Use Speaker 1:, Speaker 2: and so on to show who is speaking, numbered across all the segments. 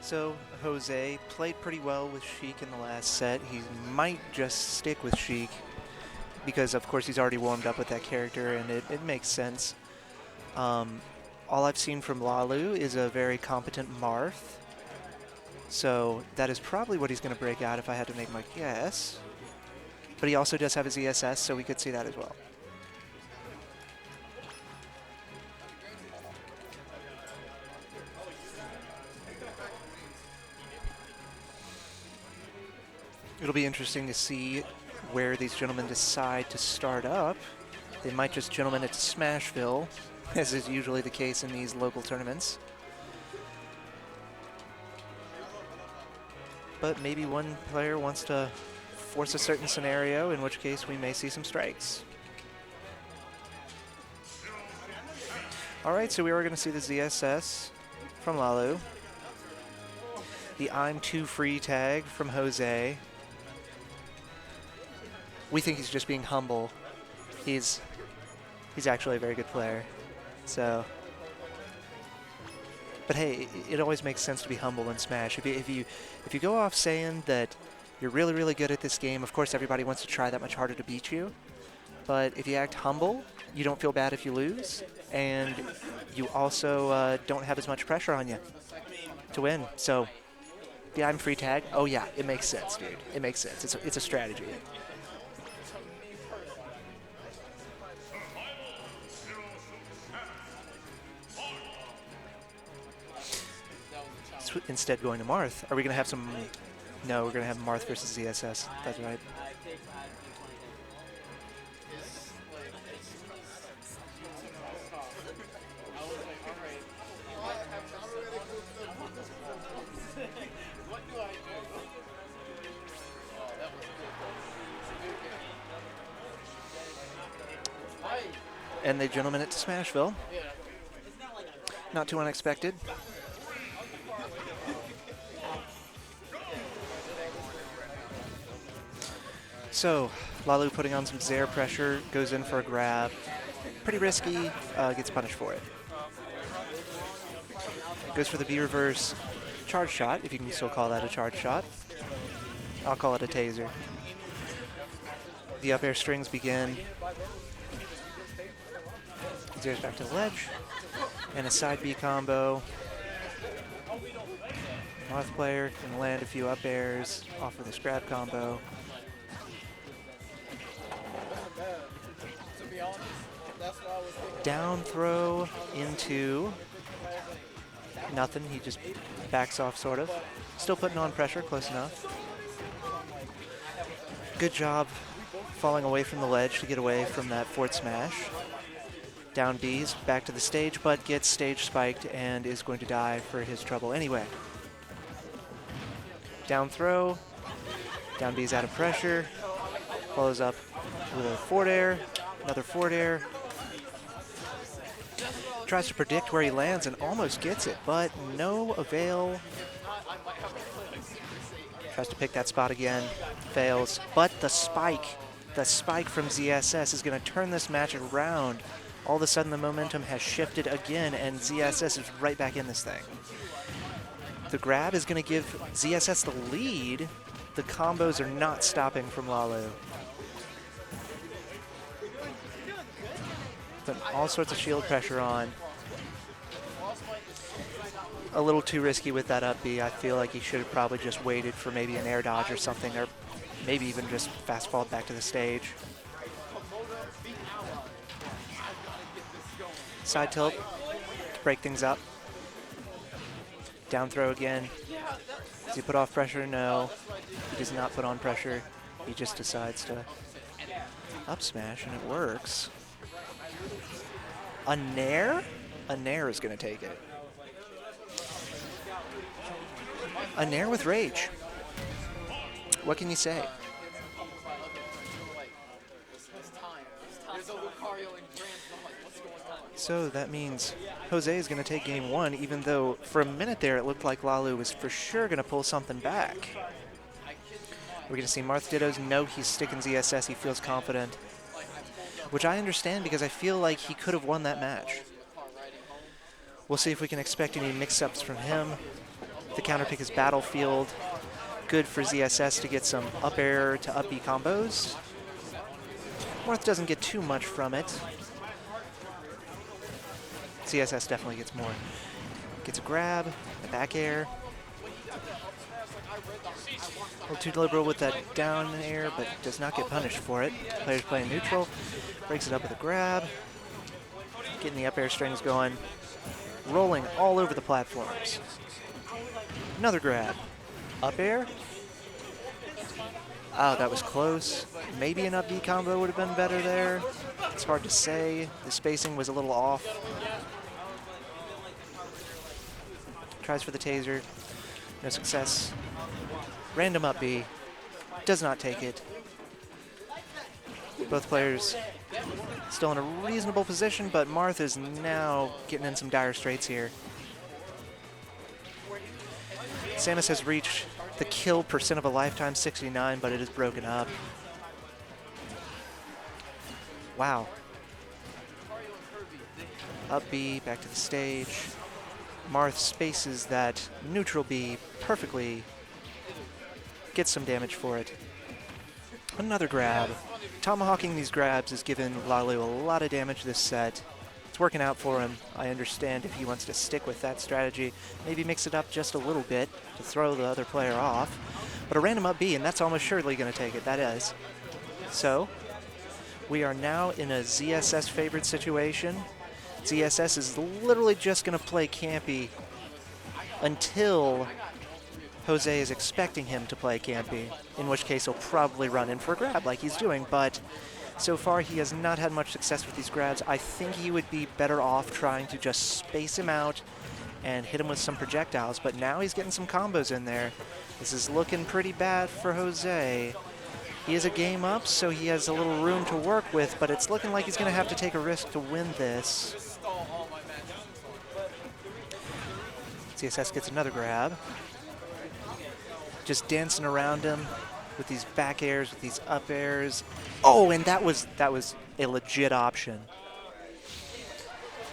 Speaker 1: So Jose played pretty well with Sheik in the last set. He might just stick with Sheik because, of course, he's already warmed up with that character, and it makes sense. All I've seen from Lalu is a very competent Marth. So that is probably what he's going to break out if I had to make my guess. But he also does have his ESS, so we could see that as well. It'll be interesting to see where these gentlemen decide to start up. They might just gentlemen it to Smashville, as is usually the case in these local tournaments. But maybe one player wants to force a certain scenario, in which case we may see some strikes. All right, so we are going to see the ZSS from Lalu. The I'm too free tag from Jose. We think he's just being humble. He's actually a very good player. So, but hey, it always makes sense to be humble in Smash. If you go off saying that you're really, really good at this game, of course everybody wants to try that much harder to beat you. But if you act humble, you don't feel bad if you lose, and you also don't have as much pressure on you to win. So, the I'm free tag, oh yeah, it makes sense, dude. It makes sense. It's a strategy. Instead going to Marth. Are we going to have some... No, we're going to have Marth versus ZSS. That's right. And they gentlemen it to Smashville. Not too unexpected. So, Lalu putting on some Zair pressure, goes in for a grab. Pretty risky, gets punished for it. Goes for the B-reverse charge shot, if you can still call that a charge shot. I'll call it a taser. The up air strings begin. Zair's back to the ledge. And a side B combo. Marth player can land a few up airs, offer this grab combo. Down throw into nothing. He just backs off, sort of. Still putting on pressure, close enough. Good job falling away from the ledge to get away from that forward smash. Down B's, back to the stage, but gets stage spiked and is going to die for his trouble anyway. Down throw. Down B's out of pressure. Follows up with a forward air, another forward air. Tries to predict where he lands and almost gets it, but no avail. Tries to pick that spot again, fails. But the spike from ZSS is going to turn this match around. All of a sudden the momentum has shifted again and ZSS is right back in this thing. The grab is going to give ZSS the lead. The combos are not stopping from Lalu. Putting all sorts of shield pressure on. A little too risky with that up B. I feel like he should have probably just waited for maybe an air dodge or something, or maybe even just fast fall back to the stage. Side tilt to break things up. Down throw again. Does he put off pressure? No. He does not put on pressure. He just decides to up smash, and it works. A Nair? A Nair is going to take it. A Nair with rage. What can you say? So that means Jose is going to take game one, even though for a minute there it looked like Lalu was for sure going to pull something back. We're going to see Marth Dittos know he's sticking ZSS. He feels confident, which I understand because I feel like he could have won that match. We'll see if we can expect any mix-ups from him. The counter pick is Battlefield. Good for ZSS to get some up air to up B combos. Marth doesn't get too much from it. ZSS definitely gets more. Gets a grab, a back air. A little too liberal with that down air, but does not get punished for it. Player's playing neutral. Breaks it up with a grab. Getting the up air strings going. Rolling all over the platforms. Another grab. Up air. Oh, that was close. Maybe an up B combo would have been better there. It's hard to say. The spacing was a little off. Tries for the taser. No success. Random up B. Does not take it. Both players still in a reasonable position, but Marth is now getting in some dire straits here. Samus has reached the kill percent of a lifetime, 69, but it is broken up. Wow. Up B, back to the stage. Marth spaces that neutral B perfectly. Gets some damage for it. Another grab. Tomahawking these grabs has given Lalu a lot of damage this set. It's working out for him. I understand if he wants to stick with that strategy, maybe mix it up just a little bit to throw the other player off. But a random up B, and that's almost surely going to take it. That is. So, we are now in a ZSS favored situation. ZSS is literally just going to play campy until Jose is expecting him to play campy, in which case he'll probably run in for a grab like he's doing, but so far he has not had much success with these grabs. I think he would be better off trying to just space him out and hit him with some projectiles, but now he's getting some combos in there. This is looking pretty bad for Jose. He is a game up, so he has a little room to work with, but it's looking like he's going to have to take a risk to win this. ZSS gets another grab. Just dancing around him with these back airs, with these up airs. Oh, and that was a legit option.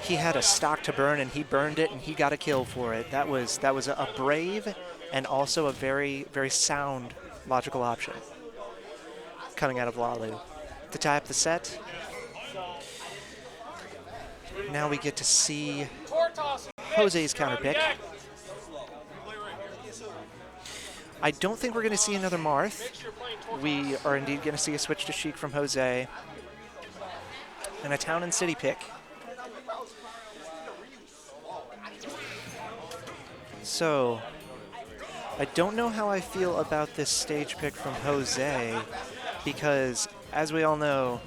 Speaker 1: He had a stock to burn, and he burned it, and he got a kill for it. That was a brave and also a very, very sound logical option coming out of Lalu. To tie up the set, now we get to see Jose's counter pick. I don't think we're going to see another Marth. We are indeed going to see a switch to Sheik from Jose. And a town and city pick. So, I don't know how I feel about this stage pick from Jose, because, as we all know,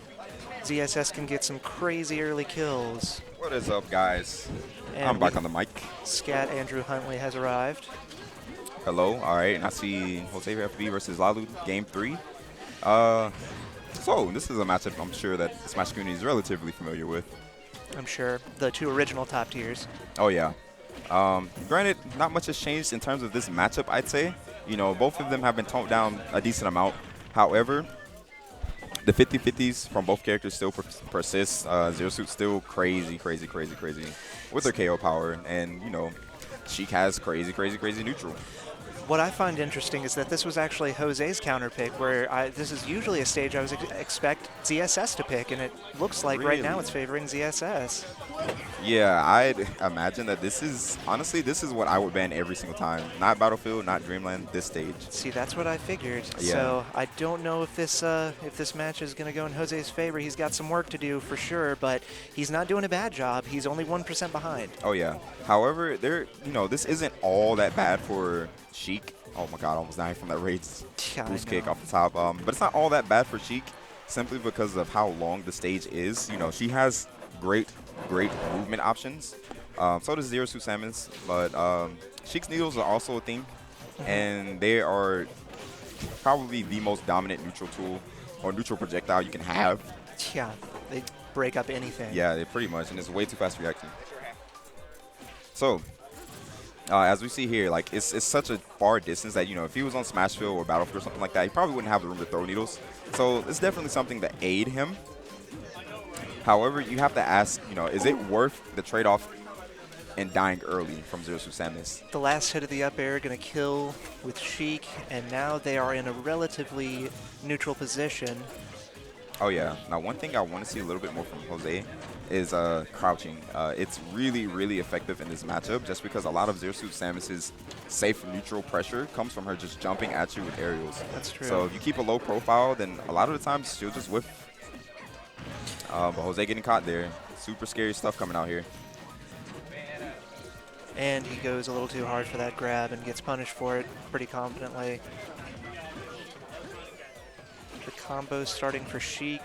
Speaker 1: ZSS can get some crazy early kills.
Speaker 2: What is up, guys?
Speaker 1: And
Speaker 2: I'm back on the mic.
Speaker 1: Scat Andrew Huntley has arrived.
Speaker 2: Hello. All right. And I see JoseJFB versus Lalu, game 3. So this is a matchup I'm sure that the Smash community is relatively familiar with.
Speaker 1: I'm sure. The two original top tiers.
Speaker 2: Oh, yeah. Granted, not much has changed in terms of this matchup, I'd say. You know, both of them have been toned down a decent amount. However, the 50-50s from both characters still persist. Zero Suit's still crazy with her KO power. And, you know, Sheik has crazy neutral.
Speaker 1: What I find interesting is that this was actually Jose's counter pick, where this is usually a stage I would expect ZSS to pick, and it looks like right now it's favoring ZSS.
Speaker 2: Yeah, I'd imagine that this is, honestly, this is what I would ban every single time. Not Battlefield, not Dreamland, this stage.
Speaker 1: See, that's what I figured.
Speaker 2: Yeah.
Speaker 1: So I don't know if this match is going to go in Jose's favor. He's got some work to do for sure, but he's not doing a bad job. He's only 1% behind.
Speaker 2: Oh, yeah. However, this isn't all that bad for Sheik. Oh my God, almost dying from that rage boost kick off the top. But it's not all that bad for Sheik simply because of how long the stage is. You know, she has great movement options. So does Zero Suit Samus, but Sheik's needles are also a thing, and they are probably the most dominant neutral tool or neutral projectile you can have.
Speaker 1: Yeah, they break up anything.
Speaker 2: Yeah, they pretty much, and it's way too fast reacting. So, as we see here, like it's such a far distance that, you know, if he was on Smashville or Battlefield or something like that, he probably wouldn't have the room to throw needles. So it's definitely something to aid him. However, you have to ask, you know, is it worth the trade-off and dying early from Zero Suit Samus.
Speaker 1: The last hit of the up air going to kill with Sheik, and now they are in a relatively neutral position.
Speaker 2: Oh yeah. Now one thing I want to see a little bit more from Jose is crouching. It's really, really effective in this matchup just because a lot of Zero Suit Samus's safe neutral pressure comes from her just jumping at you with aerials.
Speaker 1: That's true.
Speaker 2: So if you keep a low profile, then a lot of the times she'll just whiff. But Jose getting caught there. Super scary stuff coming out here.
Speaker 1: And he goes a little too hard for that grab and gets punished for it pretty confidently. The combo starting for Sheik,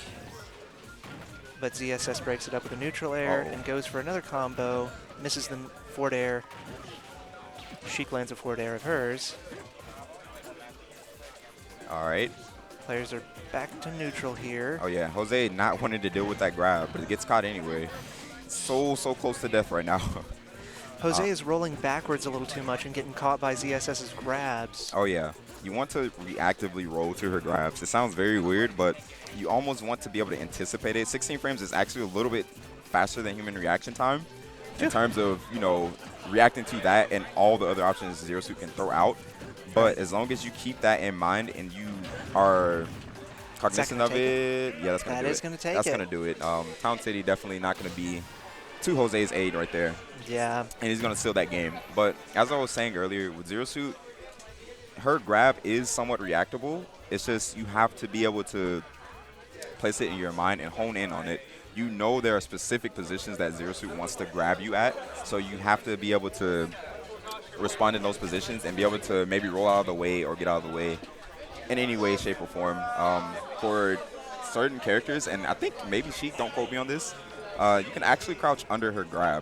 Speaker 1: but ZSS breaks it up with a neutral air and goes for another combo, misses the forward air. Sheik lands a forward air of hers.
Speaker 2: All right.
Speaker 1: Players are back to neutral here.
Speaker 2: Oh yeah, Jose not wanting to deal with that grab, but it gets caught anyway. So close to death right now.
Speaker 1: Jose is rolling backwards a little too much and getting caught by ZSS's grabs.
Speaker 2: Oh yeah, you want to reactively roll to her grabs. It sounds very weird, but you almost want to be able to anticipate it. 16 frames is actually a little bit faster than human reaction time in terms of, you know, reacting to that and all the other options Zero Suit can throw out. But as long as you keep that in mind and you are cognizant of it, yeah, that's going to do it.
Speaker 1: That is going to take it.
Speaker 2: That's going to do it. Town City definitely not going to be to Jose's aid right there.
Speaker 1: Yeah.
Speaker 2: And he's going to seal that game. But as I was saying earlier, with Zero Suit, her grab is somewhat reactable. It's just you have to be able to place it in your mind and hone in on it. You know there are specific positions that Zero Suit wants to grab you at, so you have to be able to respond in those positions and be able to maybe roll out of the way or get out of the way in any way, shape, or form. For certain characters, and I think maybe Sheik, don't quote me on this, you can actually crouch under her grab.